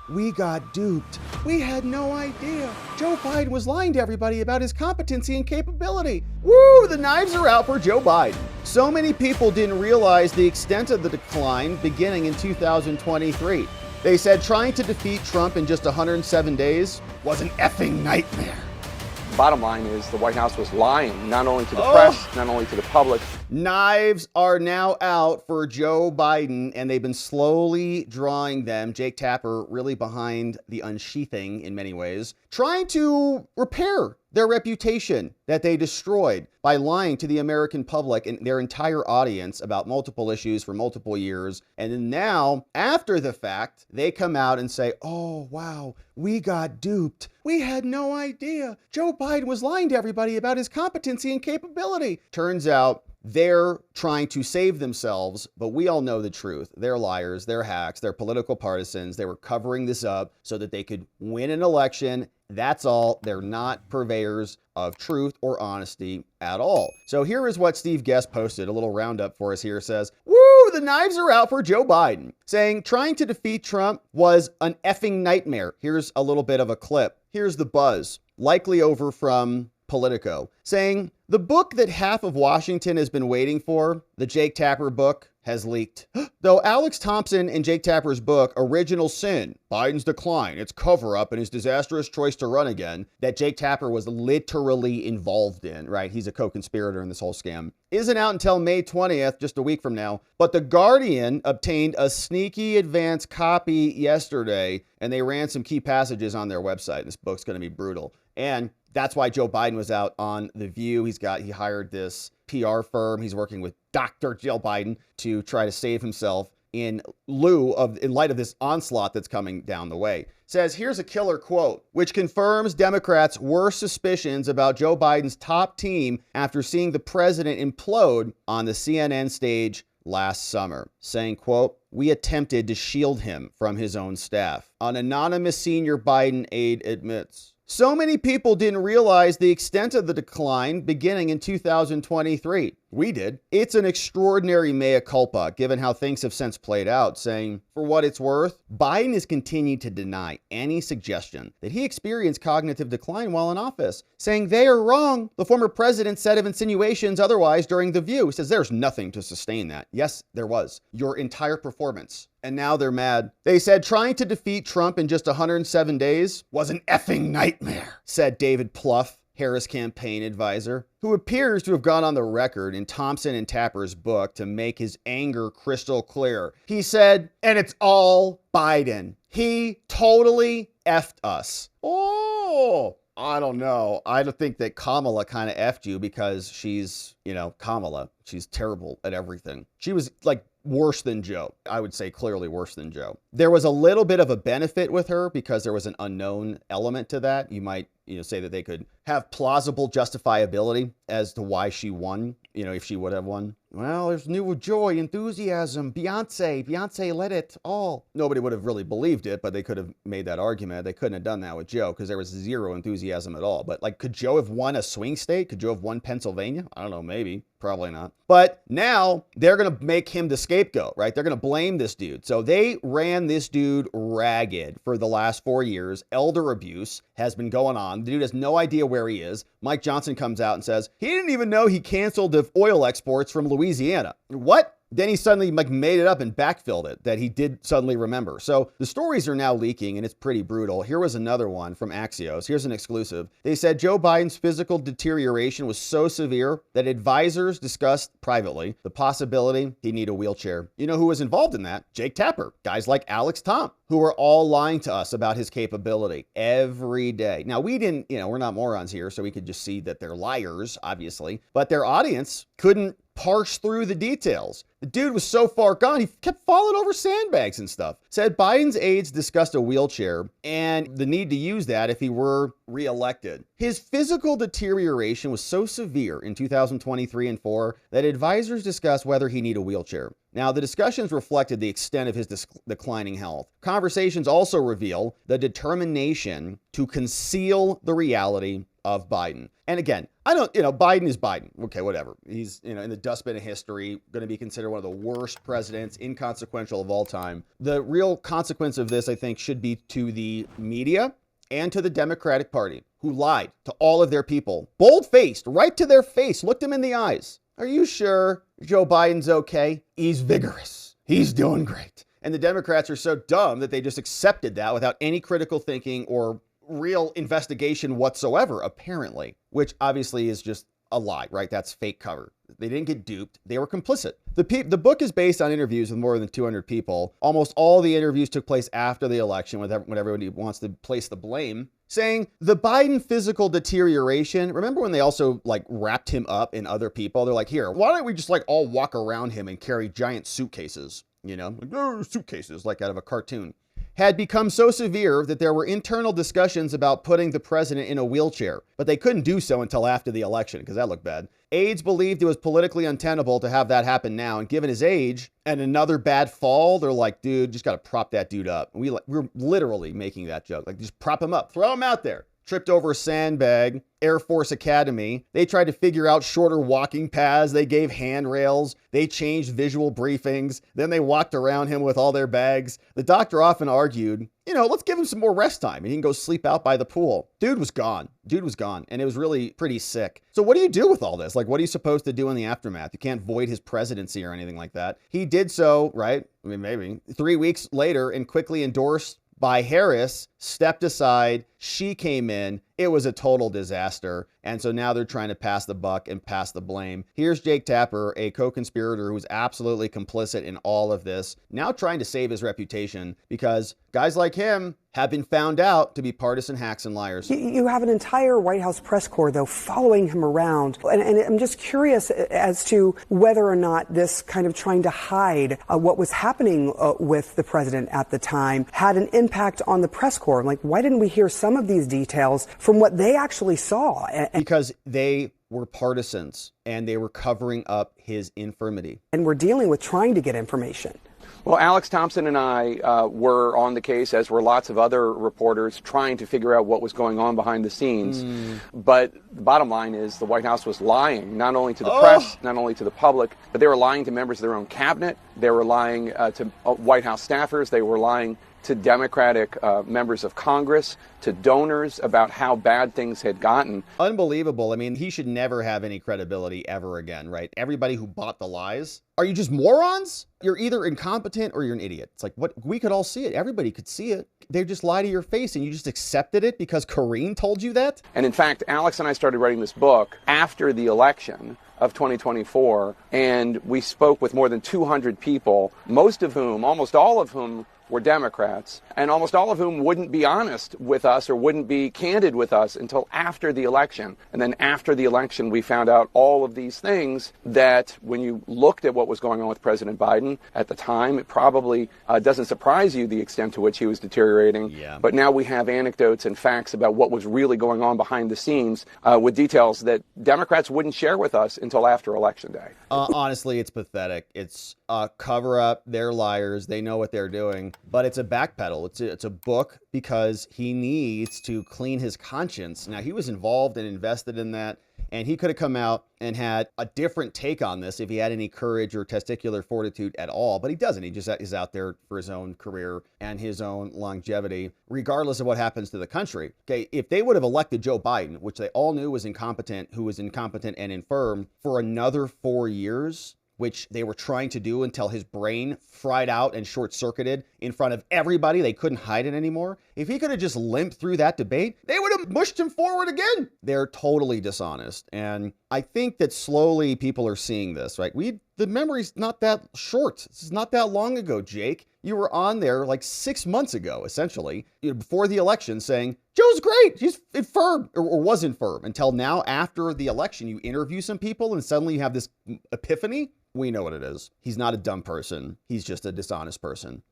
We got duped. We had no idea. Joe Biden was lying to everybody about his competency and capability. Woo, the knives are out for Joe Biden. So many people didn't realize the extent of the decline beginning in 2023. They said trying to defeat Trump in just 107 days was an effing nightmare. Bottom line is the White House was lying, not only to the press, not only to the public. Knives are now out for Joe Biden, and they've been slowly drawing them. Jake Tapper really behind the unsheathing in many ways, trying to repair their reputation that they destroyed by lying to the American public and their entire audience about multiple issues for multiple years. And then now, after the fact, they come out and say, oh, wow, we got duped. We had no idea. Joe Biden was lying to everybody about his competency and capability. Turns out they're trying to save themselves, but we all know the truth. They're liars, they're hacks, they're political partisans. They were covering this up so that they could win an election. That's all. They're not purveyors of truth or honesty at all. So here is what Steve Guest posted, a little roundup for us here. Says, woo, the knives are out for Joe Biden, saying trying to defeat Trump was an effing nightmare. Here's a little bit of a clip. Here's the buzz, likely over from Politico, saying the book that half of Washington has been waiting for, the Jake Tapper book, has leaked. Though Alex Thompson and Jake Tapper's book, Original Sin, Biden's Decline, its cover-up and his disastrous choice to run again, that Jake Tapper was literally involved in, right? He's a co-conspirator in this whole scam, isn't out until May 20th, just a week from now. But The Guardian obtained a sneaky advance copy yesterday, and they ran some key passages on their website. This book's going to be brutal. And that's why Joe Biden was out on The View. He hired this PR firm. He's working with Dr. Jill Biden to try to save himself in light of this onslaught that's coming down the way. Says, here's a killer quote, which confirms Democrats' worst suspicions about Joe Biden's top team after seeing the president implode on the CNN stage last summer, saying, quote, we attempted to shield him from his own staff. An anonymous senior Biden aide admits. So many people didn't realize the extent of the decline beginning in 2023. We did. It's an extraordinary mea culpa, given how things have since played out, saying, for what it's worth, Biden has continued to deny any suggestion that he experienced cognitive decline while in office, saying they are wrong. The former president's set of insinuations otherwise during The View. He says there's nothing to sustain that. Yes, there was. Your entire performance. And now they're mad. They said trying to defeat Trump in just 107 days was an effing nightmare, said David Plouffe, Harris campaign advisor, who appears to have gone on the record in Thompson and Tapper's book to make his anger crystal clear. He said, and it's all Biden. He totally effed us. Oh, I don't know. I don't think that Kamala kind of effed you because she's, Kamala. She's terrible at everything. She was like worse than Joe. I would say clearly worse than Joe. There was a little bit of a benefit with her because there was an unknown element to that. You might, say that they could have plausible justifiability as to why she won, if she would have won. Well, there's new joy, enthusiasm, Beyonce let it all. Nobody would have really believed it, but they could have made that argument. They couldn't have done that with Joe because there was zero enthusiasm at all. But could Joe have won a swing state? Could Joe have won Pennsylvania? I don't know, maybe. Probably not. But now they're going to make him the scapegoat, right? They're going to blame this dude. So they ran this dude ragged for the last 4 years. Elder abuse has been going on. The dude has no idea where he is. Mike Johnson comes out and says he didn't even know he canceled the oil exports from Louisiana. What? Then he suddenly made it up and backfilled it that he did suddenly remember. So the stories are now leaking and it's pretty brutal. Here was another one from Axios. Here's an exclusive. They said Joe Biden's physical deterioration was so severe that advisors discussed privately the possibility he'd need a wheelchair. You know who was involved in that? Jake Tapper. Guys like Alex Tom, who are all lying to us about his capability every day. Now, we didn't, we're not morons here, so we could just see that they're liars, obviously, but their audience couldn't parse through the details. The dude was so far gone, he kept falling over sandbags and stuff. Said Biden's aides discussed a wheelchair and the need to use that if he were reelected. His physical deterioration was so severe in 2023 and 4 that advisors discussed whether he need a wheelchair. Now, the discussions reflected the extent of his declining health. Conversations also reveal the determination to conceal the reality of Biden. And again, I don't, Biden is Biden. Okay, whatever. He's, in the dustbin of history, going to be considered one of the worst presidents, inconsequential of all time. The real consequence of this, I think, should be to the media and to the Democratic Party, who lied to all of their people, bold-faced, right to their face, looked them in the eyes. Are you sure Joe Biden's okay? He's vigorous. He's doing great. And the Democrats are so dumb that they just accepted that without any critical thinking or real investigation whatsoever, apparently, which obviously is just a lie, right? That's fake cover. They didn't get duped. They were complicit. The book is based on interviews with more than 200 people. Almost all the interviews took place after the election when everybody wants to place the blame, saying the Biden physical deterioration. Remember when they also wrapped him up in other people? They're like, here, why don't we just all walk around him and carry giant suitcases, suitcases like out of a cartoon. Had become so severe that there were internal discussions about putting the president in a wheelchair, but they couldn't do so until after the election because that looked bad. Aides believed it was politically untenable to have that happen now, and given his age and another bad fall, they're like, dude, just got to prop that dude up. We're literally making that joke, just prop him up, throw him out there. Tripped over a sandbag, Air Force Academy. They tried to figure out shorter walking paths. They gave handrails. They changed visual briefings. Then they walked around him with all their bags. The doctor often argued, let's give him some more rest time and he can go sleep out by the pool. Dude was gone. And it was really pretty sick. So what do you do with all this? What are you supposed to do in the aftermath? You can't void his presidency or anything like that. He did so, right? I mean, maybe 3 weeks later and quickly endorsed by Harris, stepped aside. She came in. It was a total disaster. And so now they're trying to pass the buck and pass the blame. Here's Jake Tapper, a co-conspirator who's absolutely complicit in all of this, now trying to save his reputation because guys like him have been found out to be partisan hacks and liars. You have an entire White House press corps, though, following him around. And I'm just curious as to whether or not this kind of trying to hide what was happening with the president at the time had an impact on the press corps. Why didn't we hear some of these details from what they actually saw? Because they were partisans and they were covering up his infirmity. And we're dealing with trying to get information. Well, Alex Thompson and I were on the case, as were lots of other reporters, trying to figure out what was going on behind the scenes. But the bottom line is the White House was lying, not only to the press, not only to the public, but they were lying to members of their own cabinet. They were lying to White House staffers. They were lying to Democratic members of Congress, to donors about how bad things had gotten. Unbelievable. I mean, he should never have any credibility ever again, right? Everybody who bought the lies. Are you just morons? You're either incompetent or you're an idiot. It's what we could all see it. Everybody could see it. They just lie to your face and you just accepted it because Karine told you that? And in fact, Alex and I started writing this book after the election of 2024, and we spoke with more than 200 people, almost all of whom were Democrats, and almost all of whom wouldn't be honest with us or wouldn't be candid with us until after the election. And then after the election, we found out all of these things that when you looked at what was going on with President Biden at the time, it probably doesn't surprise you the extent to which he was deteriorating. Yeah. But now we have anecdotes and facts about what was really going on behind the scenes with details that Democrats wouldn't share with us until after Election Day. Honestly, it's pathetic. It's a cover up. They're liars. They know what they're doing. But it's a backpedal. It's a book because he needs to clean his conscience. Now, he was involved and invested in that, and he could have come out and had a different take on this if he had any courage or testicular fortitude at all, but he doesn't. He just is out there for his own career and his own longevity, regardless of what happens to the country. Okay, if they would have elected Joe Biden, which they all knew was incompetent, who was incompetent and infirm, for another 4 years, which they were trying to do until his brain fried out and short-circuited in front of everybody. They couldn't hide it anymore. If he could have just limped through that debate, they would have pushed him forward again. They're totally dishonest. And I think that slowly people are seeing this, right? The memory's not that short. This is not that long ago, Jake. You were on there 6 months ago, essentially, before the election saying, Joe's great. He's infirm or was infirm until now after the election. You interview some people and suddenly you have this epiphany. We know what it is. He's not a dumb person. He's just a dishonest person.